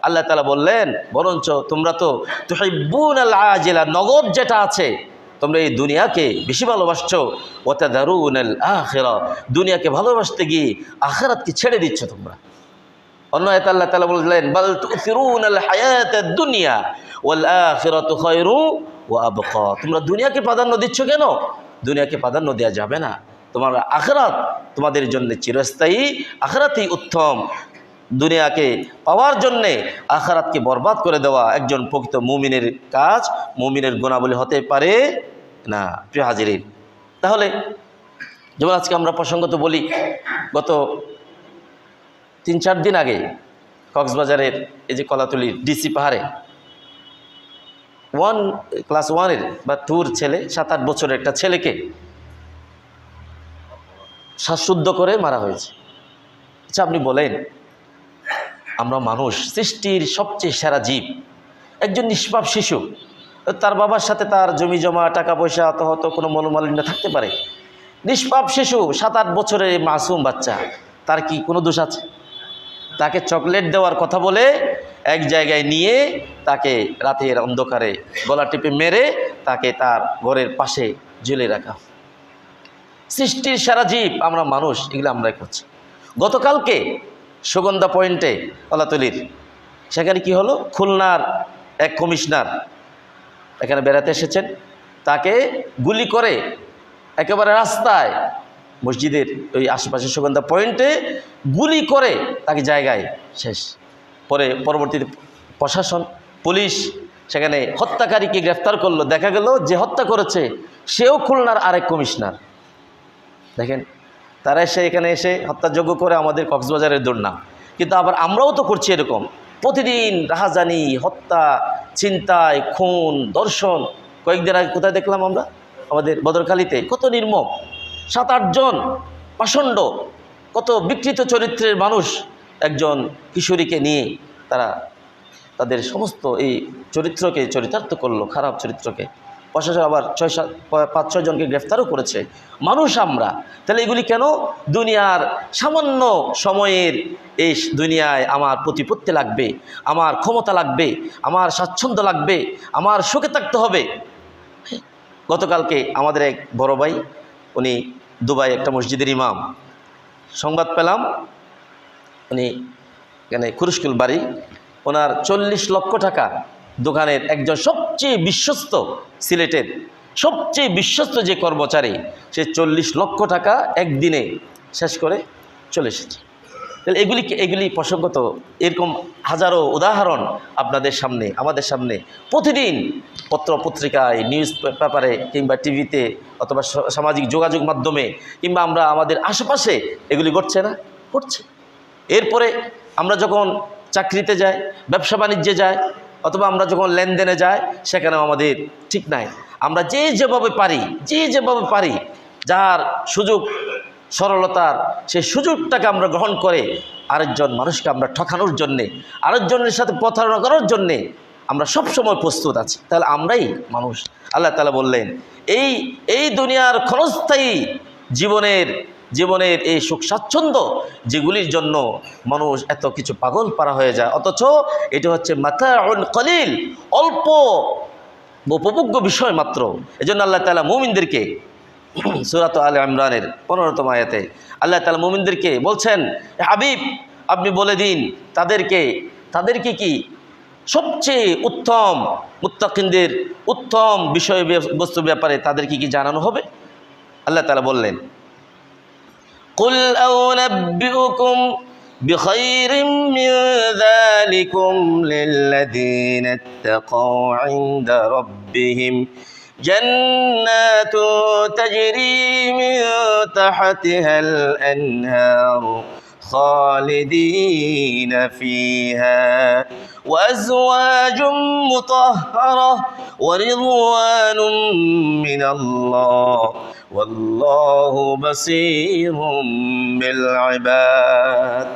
আল্লাহ তাআলা বললেন, বরঞ্চ তোমরা তো তুহিব্বুনাল আজিলা, নগদ যেটা আছে তোমরা এই দুনিয়াকে বেশি ভালোবাসছো, ওয়া তাযারুনাল আখিরা, দুনিয়াকে ভালোবাসতে গিয়ে আখিরাতকে ছেড়ে দিচ্ছ তোমরা। অন্য আয়াতে আল্লাহ তাআলা বললেন, বাল তুসিরুনাল হায়াতাদ দুনিয়া ওয়াল আখিরাতু খায়রু ওয়া আবকা, তোমরা দুনিয়াকে প্রাধান্য দিচ্ছ কেন? দুনিয়াকে প্রাধান্য দেওয়া যাবে না, তোমার আখিরাত তোমাদের জন্য চিরস্থায়ী, আখিরাতই উত্তম। দুনিয়াকে পাওয়ার জন্যে আখিরাতকে বরবাদ করে দেওয়া একজন প্রকৃত মুমিনের কাজ, মুমিনের গুণাবলী হতে পারে না। প্রিয় হাজিরিন, তাহলে যেমন আজকে আমরা প্রসঙ্গত বলি, গত 3-4 দিন আগে কক্সবাজারের এই যে কলাতলির ডিসি পাহাড়ে ক্লাস 1-এর বা 2-র ছেলে, 7-8 বছরের একটা ছেলেকে শ্বাসরুদ্ধ করে মারা হয়েছে। আচ্ছা, আপনি বলেন, আমরা মানুষ, সৃষ্টির সবচেয়ে সেরা জীব, একজন নিষ্পাপ শিশু, তার বাবার সাথে তার জমি জমা টাকা পয়সা হয়তো কোনো মনোমালিন্য থাকতে পারে, নিষ্পাপ শিশু 7-8 বছরের মাসুম বাচ্চা, তার কি কোনো দোষ আছে? তাকে চকলেট দেওয়ার কথা বলে এক জায়গায় নিয়ে তাকে রাতের অন্ধকারে গলা টিপে মেরে তাকে তার ঘরের পাশে ঝুলে রাখা। সৃষ্টির সারা জীব আমরা মানুষ, এগুলো আমরাই করছি। গতকালকে সুগন্ধা পয়েন্টে কলাতলির সেখানে কি হলো, খুলনার এক কমিশনার এখানে বেড়াতে এসেছেন, তাকে গুলি করে একেবারে রাস্তায়, মসজিদের ওই আশেপাশে সুগন্ধা পয়েন্টে গুলি করে তাকে জায়গায় শেষ। পরে পরবর্তীতে প্রশাসন, পুলিশ সেখানে হত্যাকারীকে গ্রেফতার করলো। দেখা গেল যে হত্যা করেছে সেও খুলনার আরেক কমিশনার। দেখেন, তারা এখানে এসে হত্যাযোগ্য করে আমাদের কক্সবাজারের দুর্নাম। কিন্তু আবার আমরাও তো করছি এরকম, প্রতিদিন রাহাজানি, হত্যা, ছিনতাই, খুন, ধর্ষণ। কয়েকদিন আগে কোথায় দেখলাম আমরা, আমাদের বদরখালীতে কত নির্মম, 7-8 জন পাষণ্ড, কত বিকৃত চরিত্রের মানুষ একজন কিশোরীকে নিয়ে তারা তাদের সমস্ত এই চরিত্রকে চরিতার্থ করলো, খারাপ চরিত্রকে। প্রশাসন আবার 5-6 জনকে গ্রেফতারও করেছে। মানুষ আমরা, তাহলে এগুলি কেন? দুনিয়ার সামান্য সময়ের এই দুনিয়ায় আমার প্রতিপত্তি লাগবে, আমার ক্ষমতা লাগবে, আমার স্বাচ্ছন্দ্য লাগবে, আমার সুখে থাকতে হবে। গতকালকে আমাদের এক বড় ভাই, উনি দুবাই একটা মসজিদের ইমাম, সংবাদ পেলাম উনি এখানে খুরুশকুল বাড়ি, ওনার 40 লক্ষ টাকা দোকানের একজন সবচেয়ে বিশ্বস্ত, সিলেটের সবচেয়ে বিশ্বস্ত যে কর্মচারী, সে 40 লক্ষ টাকা একদিনে শেষ করে চলে এসেছে। তাহলে এগুলি প্রসঙ্গত এরকম হাজারো উদাহরণ আপনাদের সামনে, আমাদের সামনে প্রতিদিন পত্র পত্রিকায়, নিউজ পেপারে কিংবা টিভিতে অথবা সামাজিক যোগাযোগ মাধ্যমে কিংবা আমরা আমাদের আশেপাশে এগুলি ঘটছে না? ঘটছে। এরপরে আমরা যখন চাকরিতে যাই, ব্যবসা বাণিজ্যে যাই, অথবা আমরা যখন লেনদেনে যাই, সেখানেও আমাদের ঠিক নাই। আমরা যে যেভাবে পারি, যার সুযোগ সরলতার সেই সুযোগটাকে আমরা গ্রহণ করে আরেকজন মানুষকে আমরা ঠকানোর জন্যে, আরেকজনের সাথে প্রতারণা করার জন্যে আমরা সবসময় প্রস্তুত আছি। তাহলে আমরাই মানুষ। আল্লাহ তাআলা বললেন, এই দুনিয়ার ক্ষণস্থায়ী জীবনের এই সুখ স্বাচ্ছন্দ্য যেগুলির জন্য মানুষ এত কিছু পাগল পারা হয়ে যায়, অথচ এটা হচ্ছে মাতাউন কলিল, অল্প উপভোগ্য বিষয় মাত্র। এজন্য আল্লাহ তাআলা মুমিনদেরকে সূরা আলে ইমরানের 15তম আয়াতে আল্লাহ তাআলা মুমিনদেরকে বলছেন, হাবিব আপনি বলে দিন তাদেরকে কি সবচেয়ে উত্তম, মুত্তাকিনদের উত্তম বিষয় বস্তু ব্যাপারে তাদেরকে কি জানানো হবে? আল্লাহ তাআলা বললেন, কুল আউনাব্বিউকুম বিখাইরিম মিন যালিকুম লিল্লাযীনা ইত্তাকাউ ইনদা রাব্বিহিম জান্নাতু তাজরি মিন তাহতিহাল আনহার خالدين فيها وأزواج مطهرة ورضوان من الله والله بصير بالعباد.